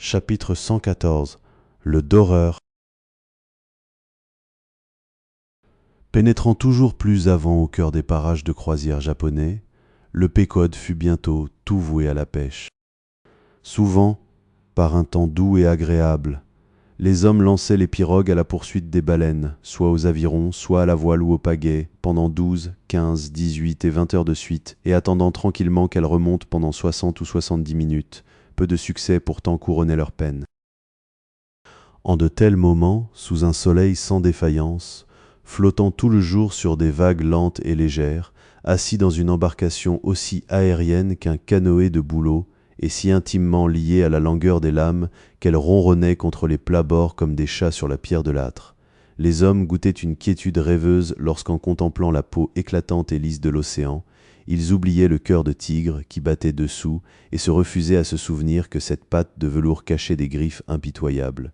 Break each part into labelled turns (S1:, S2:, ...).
S1: Chapitre 114. Le doreur. Pénétrant toujours plus avant au cœur des parages de croisière japonais, le Péquod fut bientôt tout voué à la pêche. Souvent, par un temps doux et agréable, les hommes lançaient les pirogues à la poursuite des baleines, soit aux avirons, soit à la voile ou au pagaie, pendant 12, 15, 18 et 20 heures de suite, et attendant tranquillement qu'elles remontent pendant 60 ou 70 minutes. Peu de succès pourtant couronnaient leur peine. En de tels moments, sous un soleil sans défaillance, flottant tout le jour sur des vagues lentes et légères, assis dans une embarcation aussi aérienne qu'un canoë de bouleau, et si intimement liée à la langueur des lames qu'elle ronronnait contre les plats-bords comme des chats sur la pierre de l'âtre. Les hommes goûtaient une quiétude rêveuse lorsqu'en contemplant la peau éclatante et lisse de l'océan, ils oubliaient le cœur de tigre qui battait dessous et se refusaient à se souvenir que cette patte de velours cachait des griffes impitoyables.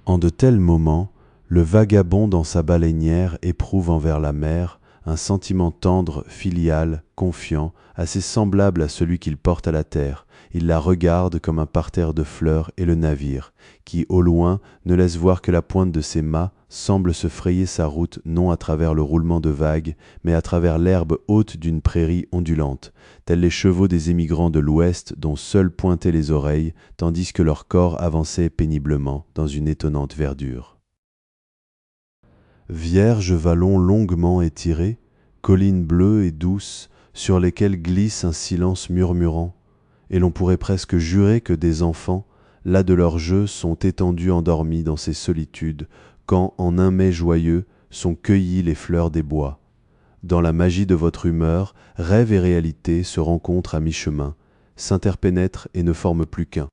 S1: En de tels moments, le vagabond dans sa baleinière éprouve envers la mer un sentiment tendre, filial, confiant, assez semblable à celui qu'il porte à la terre. Il la regarde comme un parterre de fleurs et le navire, qui, au loin, ne laisse voir que la pointe de ses mâts, semble se frayer sa route non à travers le roulement de vagues, mais à travers l'herbe haute d'une prairie ondulante, tels les chevaux des émigrants de l'Ouest dont seuls pointaient les oreilles, tandis que leur corps avançait péniblement dans une étonnante verdure. Vierges vallons longuement étirés, collines bleues et douces, sur lesquelles glisse un silence murmurant, et l'on pourrait presque jurer que des enfants, là de leur jeu, sont étendus endormis dans ces solitudes, quand, en un mai joyeux, sont cueillies les fleurs des bois. Dans la magie de votre humeur, rêve et réalité se rencontrent à mi-chemin, s'interpénètrent et ne forment plus qu'un.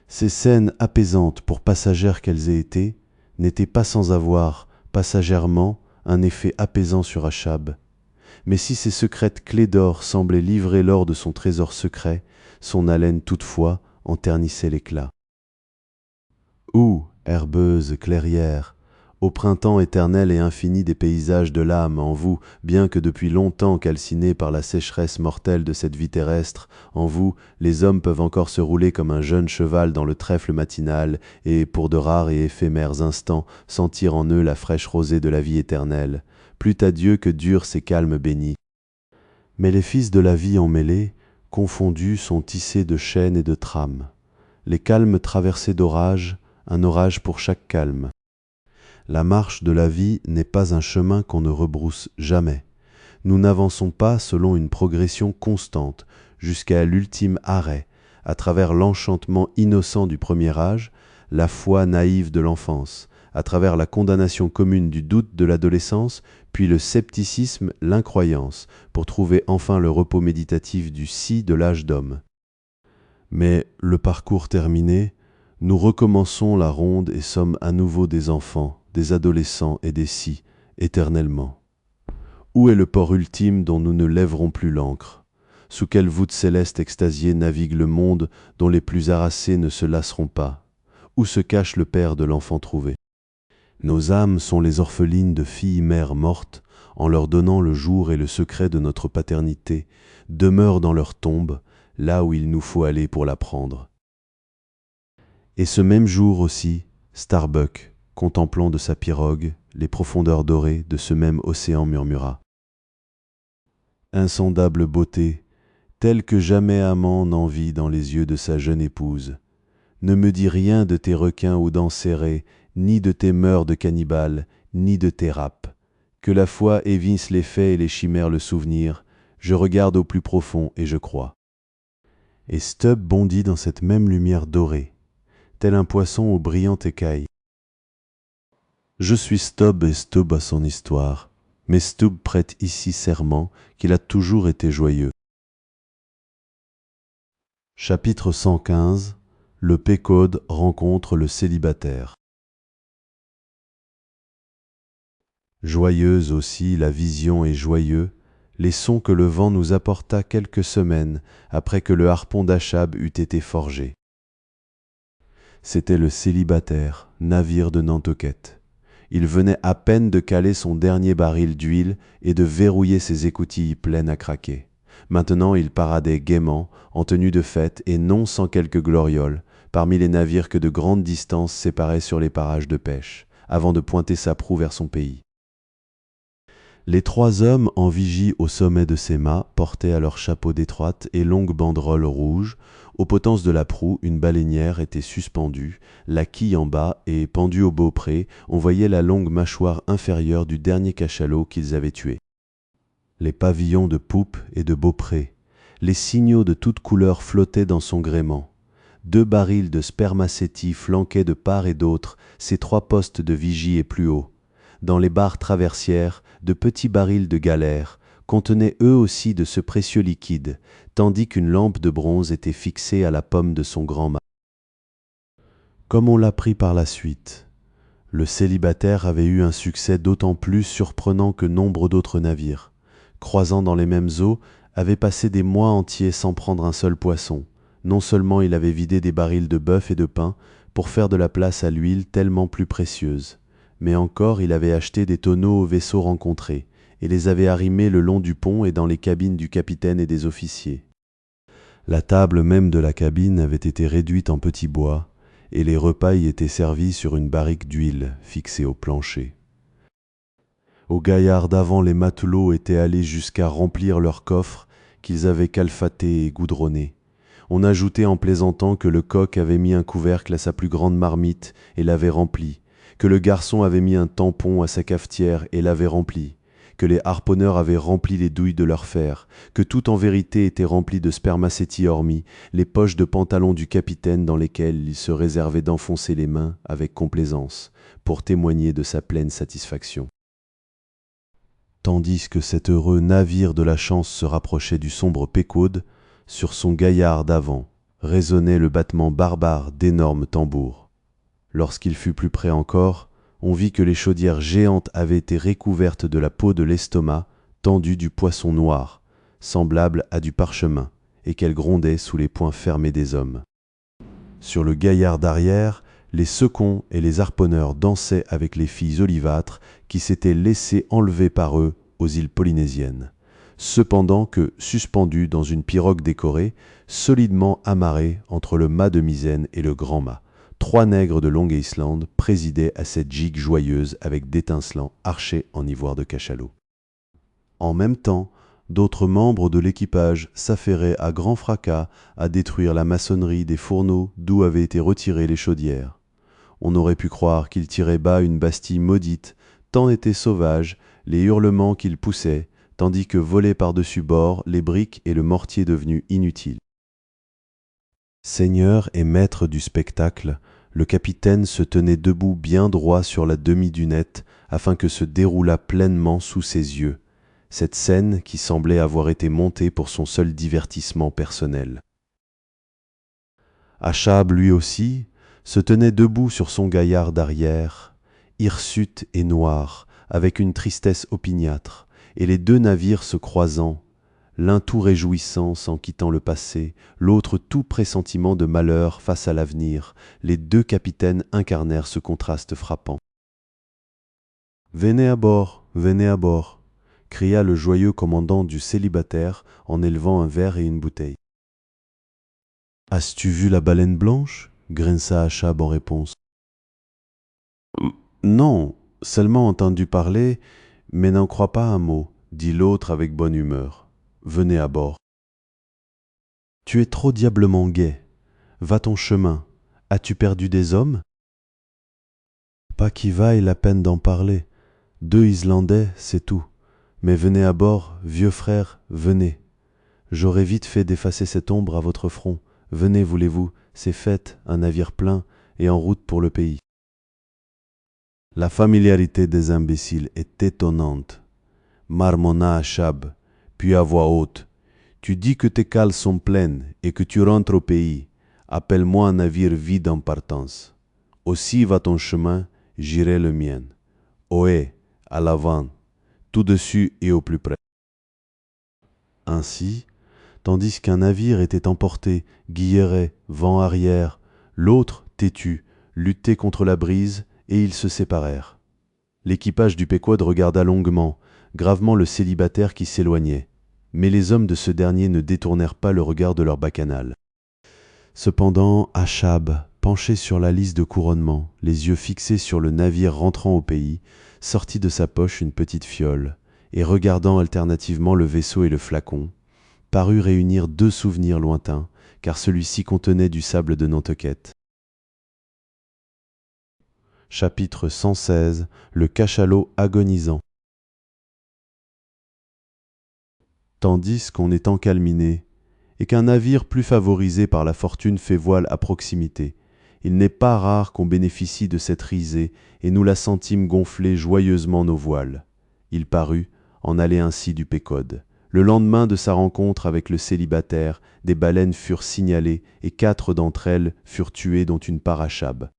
S1: Ces scènes apaisantes pour passagères qu'elles aient été, n'était pas sans avoir, passagèrement, un effet apaisant sur Achab. Mais si ces secrètes clés d'or semblaient livrer l'or de son trésor secret, son haleine toutefois en ternissait l'éclat. Où, herbeuse clairière, au printemps éternel et infini des paysages de l'âme en vous, bien que depuis longtemps calcinés par la sécheresse mortelle de cette vie terrestre, en vous, les hommes peuvent encore se rouler comme un jeune cheval dans le trèfle matinal et, pour de rares et éphémères instants, sentir en eux la fraîche rosée de la vie éternelle. Plût à Dieu que durent ces calmes bénis. Mais les fils de la vie emmêlés, confondus, sont tissés de chaînes et de trames. Les calmes traversés d'orages, un orage pour chaque calme. La marche de la vie n'est pas un chemin qu'on ne rebrousse jamais. Nous n'avançons pas selon une progression constante, jusqu'à l'ultime arrêt, à travers l'enchantement innocent du premier âge, la foi naïve de l'enfance, à travers la condamnation commune du doute de l'adolescence, puis le scepticisme, l'incroyance, pour trouver enfin le repos méditatif du si de l'âge d'homme. Mais, le parcours terminé, nous recommençons la ronde et sommes à nouveau des enfants, des adolescents et des si, éternellement. Où est le port ultime dont nous ne lèverons plus l'ancre? Sous quelle voûte céleste extasiée navigue le monde dont les plus harassés ne se lasseront pas? Où se cache le père de l'enfant trouvé? Nos âmes sont les orphelines de filles-mères mortes, en leur donnant le jour et le secret de notre paternité, demeurent dans leur tombe, là où il nous faut aller pour l'apprendre. Et ce même jour aussi, Starbuck, contemplant de sa pirogue les profondeurs dorées de ce même océan, murmura: insondable beauté, telle que jamais amant n'en vit dans les yeux de sa jeune épouse. Ne me dis rien de tes requins aux dents serrées, ni de tes mœurs de cannibale, ni de tes rapes. Que la foi évince les faits et les chimères le souvenir, je regarde au plus profond et je crois. Et Stubb bondit dans cette même lumière dorée, tel un poisson aux brillantes écailles. Je suis Stubb et Stubb a son histoire, mais Stubb prête ici serment qu'il a toujours été joyeux. Chapitre 115. Le Péquod rencontre le célibataire. Joyeuse aussi la vision et joyeux les sons que le vent nous apporta quelques semaines après que le harpon d'Achab eût été forgé. C'était le célibataire, navire de Nantucket. Il venait à peine de caler son dernier baril d'huile et de verrouiller ses écoutilles pleines à craquer. Maintenant il paradait gaiement, en tenue de fête et non sans quelques glorioles, parmi les navires que de grandes distances séparaient sur les parages de pêche, avant de pointer sa proue vers son pays. Les 3 hommes en vigie au sommet de ces mâts portaient à leurs chapeaux d'étroites et longues banderoles rouges. Aux potences de la proue, une baleinière était suspendue, la quille en bas, et pendue au beaupré, on voyait la longue mâchoire inférieure du dernier cachalot qu'ils avaient tué. Les pavillons de poupe et de beaupré, les signaux de toutes couleurs flottaient dans son gréement. 2 barils de spermacétie flanquaient de part et d'autre ces 3 postes de vigie et plus haut. Dans les barres traversières, de petits barils de galère contenaient eux aussi de ce précieux liquide, tandis qu'une lampe de bronze était fixée à la pomme de son grand mât. Comme on l'apprit par la suite, le célibataire avait eu un succès d'autant plus surprenant que nombre d'autres navires, croisant dans les mêmes eaux, avait passé des mois entiers sans prendre un seul poisson. Non seulement il avait vidé des barils de bœuf et de pain pour faire de la place à l'huile tellement plus précieuse, mais encore il avait acheté des tonneaux aux vaisseaux rencontrés, et les avait arrimés le long du pont et dans les cabines du capitaine et des officiers. La table même de la cabine avait été réduite en petits bois, et les repas y étaient servis sur une barrique d'huile fixée au plancher. Aux gaillards d'avant, les matelots étaient allés jusqu'à remplir leurs coffres qu'ils avaient calfatés et goudronnés. On ajoutait en plaisantant que le coq avait mis un couvercle à sa plus grande marmite et l'avait rempli, que le garçon avait mis un tampon à sa cafetière et l'avait rempli, que les harponneurs avaient rempli les douilles de leur fer, que tout en vérité était rempli de spermacétie hormis les poches de pantalon du capitaine dans lesquelles il se réservait d'enfoncer les mains avec complaisance, pour témoigner de sa pleine satisfaction. Tandis que cet heureux navire de la chance se rapprochait du sombre Péquod, sur son gaillard d'avant résonnait le battement barbare d'énormes tambours. Lorsqu'il fut plus près encore, on vit que les chaudières géantes avaient été recouvertes de la peau de l'estomac tendu du poisson noir, semblable à du parchemin, et qu'elles grondaient sous les poings fermés des hommes. Sur le gaillard d'arrière, les secons et les harponneurs dansaient avec les filles olivâtres qui s'étaient laissées enlever par eux aux îles polynésiennes. Cependant que, suspendus dans une pirogue décorée, solidement amarrés entre le mât de misaine et le grand mât, 3 nègres de Long Island présidaient à cette gigue joyeuse avec d'étincelants archets en ivoire de cachalot. En même temps, d'autres membres de l'équipage s'affairaient à grand fracas à détruire la maçonnerie des fourneaux d'où avaient été retirées les chaudières. On aurait pu croire qu'ils tiraient bas une Bastille maudite, tant étaient sauvages les hurlements qu'ils poussaient, tandis que volaient par-dessus bord les briques et le mortier devenus inutiles. Seigneur et maître du spectacle, le capitaine se tenait debout bien droit sur la demi-dunette afin que se déroulât pleinement sous ses yeux cette scène qui semblait avoir été montée pour son seul divertissement personnel. Achab, lui aussi, se tenait debout sur son gaillard d'arrière, hirsute et noir, avec une tristesse opiniâtre, et les 2 navires se croisant, l'un tout réjouissant sans quittant le passé, l'autre tout pressentiment de malheur face à l'avenir, les 2 capitaines incarnèrent ce contraste frappant. « Venez à bord, cria le joyeux commandant du célibataire en élevant un verre et une bouteille. « As-tu vu la baleine blanche ?» grinça Achab en réponse. « Non, seulement entendu parler, mais n'en crois pas un mot, dit l'autre avec bonne humeur. Venez à bord. Tu es trop diablement gai. Va ton chemin. As-tu perdu des hommes? Pas qu'il vaille la peine d'en parler. 2 Islandais, c'est tout. Mais venez à bord, vieux frère, venez. J'aurais vite fait d'effacer cette ombre à votre front. Venez, voulez-vous, c'est fait, un navire plein et en route pour le pays. La familiarité des imbéciles est étonnante. Marmonna Achab, puis à voix haute. Tu dis que tes cales sont pleines et que tu rentres au pays. Appelle-moi un navire vide en partance. Aussi va ton chemin, j'irai le mien. Ohé, à l'avant, tout dessus et au plus près. Ainsi, tandis qu'un navire était emporté, guilleret, vent arrière, l'autre, têtu, luttait contre la brise, et ils se séparèrent. L'équipage du Péquod regarda longuement, gravement le célibataire qui s'éloignait. Mais les hommes de ce dernier ne détournèrent pas le regard de leur bacchanal. Cependant, Achab, penché sur la lisse de couronnement, les yeux fixés sur le navire rentrant au pays, sortit de sa poche une petite fiole, et regardant alternativement le vaisseau et le flacon, parut réunir deux souvenirs lointains, car celui-ci contenait du sable de Nantucket. Chapitre 116. Le cachalot agonisant. Tandis qu'on est encalminé, et qu'un navire plus favorisé par la fortune fait voile à proximité, il n'est pas rare qu'on bénéficie de cette risée, et nous la sentîmes gonfler joyeusement nos voiles. Il parut en aller ainsi du Pécode. Le lendemain de sa rencontre avec le célibataire, des baleines furent signalées, et 4 d'entre elles furent tuées, dont une par Achab.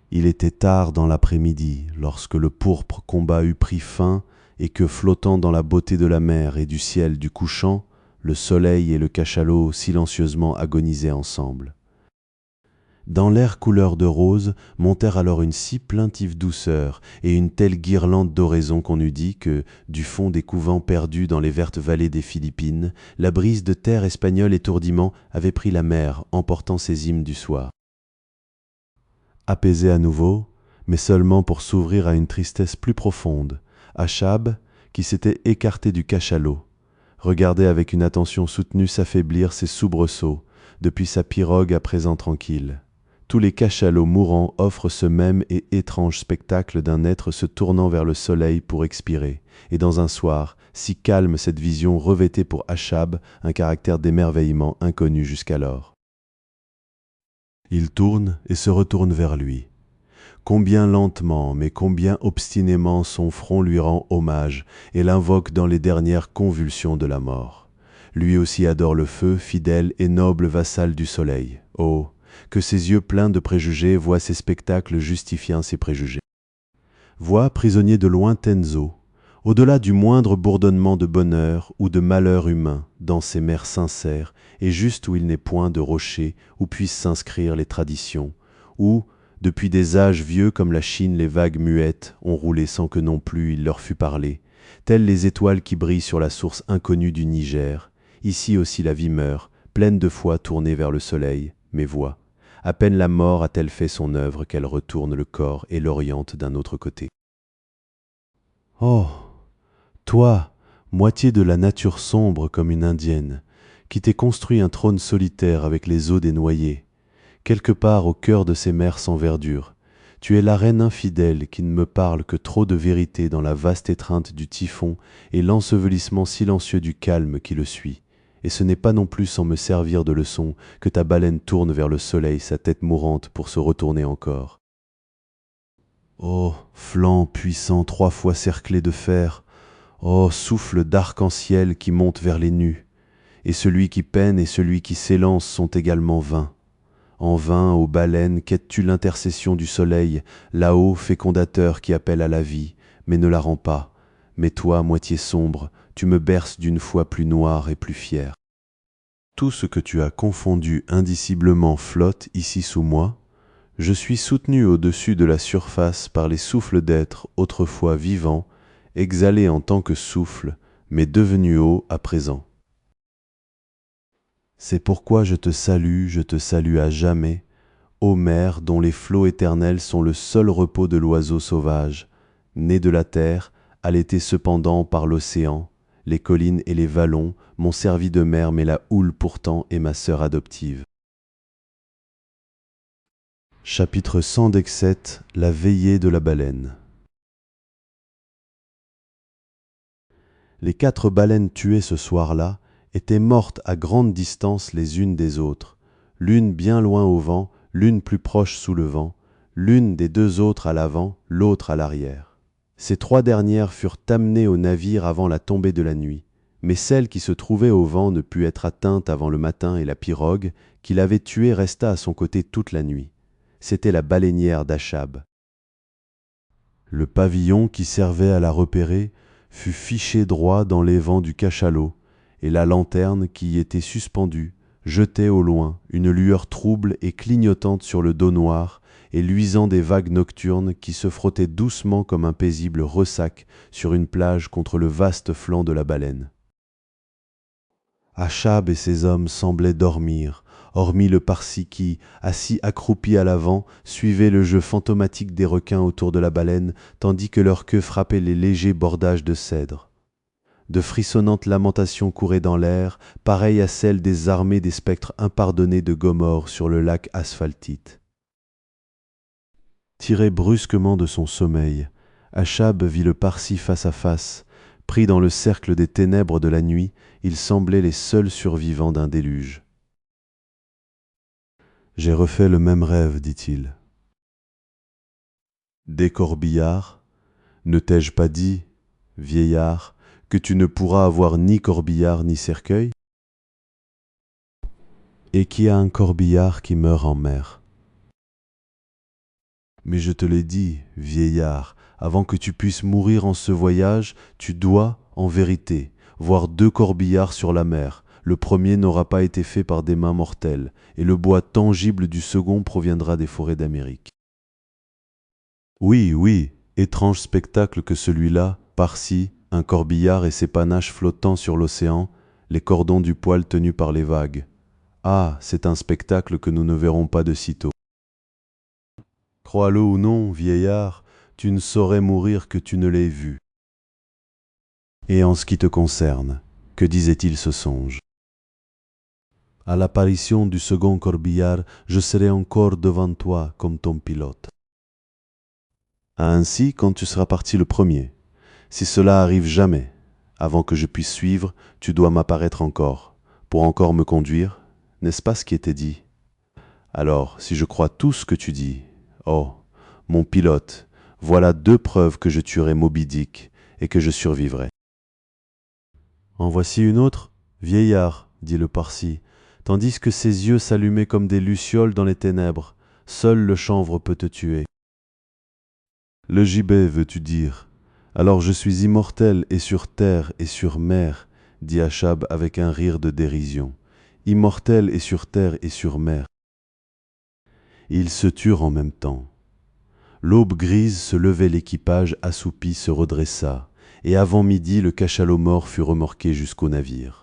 S1: Il était tard dans l'après-midi, lorsque le pourpre combat eut pris fin, et que, flottant dans la beauté de la mer et du ciel du couchant, le soleil et le cachalot silencieusement agonisaient ensemble. Dans l'air couleur de rose montèrent alors une si plaintive douceur et une telle guirlande d'oraison qu'on eût dit que, du fond des couvents perdus dans les vertes vallées des Philippines, la brise de terre espagnole étourdiment avait pris la mer, emportant ses hymnes du soir. Apaisé à nouveau, mais seulement pour s'ouvrir à une tristesse plus profonde, Achab, qui s'était écarté du cachalot, regardait avec une attention soutenue s'affaiblir ses soubresauts, depuis sa pirogue à présent tranquille. Tous les cachalots mourants offrent ce même et étrange spectacle d'un être se tournant vers le soleil pour expirer, et dans un soir, si calme, cette vision revêtait pour Achab un caractère d'émerveillement inconnu jusqu'alors. Il tourne et se retourne vers lui. Combien lentement, mais combien obstinément son front lui rend hommage et l'invoque dans les dernières convulsions de la mort. Lui aussi adore le feu, fidèle et noble vassal du soleil. Oh, que ses yeux pleins de préjugés voient ces spectacles justifiant ses préjugés. Voit, prisonnier de lointaines eaux, au-delà du moindre bourdonnement de bonheur ou de malheur humain, dans ces mers sincères, et juste où il n'est point de rocher où puissent s'inscrire les traditions, où, depuis des âges vieux comme la Chine, les vagues muettes ont roulé sans que non plus il leur fût parlé, telles les étoiles qui brillent sur la source inconnue du Niger. Ici aussi la vie meurt, pleine de foi tournée vers le soleil, mais voit. À peine la mort a-t-elle fait son œuvre qu'elle retourne le corps et l'oriente d'un autre côté. Oh, toi, moitié de la nature sombre comme une indienne, qui t'es construit un trône solitaire avec les eaux des noyés, quelque part au cœur de ces mers sans verdure, tu es la reine infidèle qui ne me parle que trop de vérité dans la vaste étreinte du typhon et l'ensevelissement silencieux du calme qui le suit. Et ce n'est pas non plus sans me servir de leçon que ta baleine tourne vers le soleil sa tête mourante pour se retourner encore. Ô flanc puissant 3 fois cerclé de fer, ô souffle d'arc-en-ciel qui monte vers les nues, et celui qui peine et celui qui s'élance sont également vains. En vain, ô baleine, quêtes-tu l'intercession du soleil, là-haut fécondateur qui appelle à la vie, mais ne la rend pas. Mais toi, moitié sombre, tu me berces d'une foi plus noire et plus fière. Tout ce que tu as confondu indiciblement flotte ici sous moi. Je suis soutenu au-dessus de la surface par les souffles d'êtres autrefois vivants, exhalés en tant que souffle, mais devenus eau à présent. C'est pourquoi je te salue à jamais, ô mer dont les flots éternels sont le seul repos de l'oiseau sauvage, né de la terre, allaité cependant par l'océan. Les collines et les vallons m'ont servi de mère, mais la houle pourtant est ma sœur adoptive. Chapitre 117. La veillée de la baleine. Les 4 baleines tuées ce soir-là étaient mortes à grande distance les unes des autres, l'une bien loin au vent, l'une plus proche sous le vent, l'une des 2 autres à l'avant, l'autre à l'arrière. Ces 3 dernières furent amenées au navire avant la tombée de la nuit, mais celle qui se trouvait au vent ne put être atteinte avant le matin et la pirogue, qui l'avait tuée, resta à son côté toute la nuit. C'était la baleinière d'Achab. Le pavillon qui servait à la repérer fut fiché droit dans les vents du cachalot, et la lanterne qui y était suspendue jetait au loin une lueur trouble et clignotante sur le dos noir et luisant des vagues nocturnes qui se frottaient doucement comme un paisible ressac sur une plage contre le vaste flanc de la baleine. Achab et ses hommes semblaient dormir, hormis le Parsi qui, assis accroupi à l'avant, suivait le jeu fantomatique des requins autour de la baleine, tandis que leur queue frappait les légers bordages de cèdre. De frissonnantes lamentations couraient dans l'air, pareilles à celles des armées des spectres impardonnés de Gomorrhe sur le lac asphaltite. Tiré brusquement de son sommeil, Achab vit le Parsi face à face. Pris dans le cercle des ténèbres de la nuit, ils semblaient les seuls survivants d'un déluge. « J'ai refait le même rêve, dit-il. Des corbillards, ne t'ai-je pas dit, vieillard, que tu ne pourras avoir ni corbillard ni cercueil? Et qui a un corbillard qui meurt en mer? Mais je te l'ai dit, vieillard, avant que tu puisses mourir en ce voyage, tu dois, en vérité, voir 2 corbillards sur la mer. Le premier n'aura pas été fait par des mains mortelles, et le bois tangible du second proviendra des forêts d'Amérique. Oui, oui, étrange spectacle que celui-là, par-ci, un corbillard et ses panaches flottant sur l'océan, les cordons du poil tenus par les vagues. Ah, c'est un spectacle que nous ne verrons pas de sitôt. Crois-le ou non, vieillard, tu ne saurais mourir que tu ne l'aies vu. Et en ce qui te concerne, que disait-il ce songe? À l'apparition du second corbillard, je serai encore devant toi comme ton pilote. Ainsi, quand tu seras parti le premier, si cela arrive jamais, avant que je puisse suivre, tu dois m'apparaître encore, pour encore me conduire, n'est-ce pas ce qui était dit? Alors, si je crois tout ce que tu dis, oh, mon pilote, voilà 2 preuves que je tuerai Moby Dick et que je survivrai. En voici une autre, vieillard, dit le Parsi, tandis que ses yeux s'allumaient comme des lucioles dans les ténèbres. Seul le chanvre peut te tuer. Le gibet, veux-tu dire? Alors je suis immortel et sur terre et sur mer, dit Achab avec un rire de dérision. Immortel et sur terre et sur mer. Ils se turent en même temps. L'aube grise se levait, l'équipage assoupi se redressa, et avant midi le cachalot mort fut remorqué jusqu'au navire.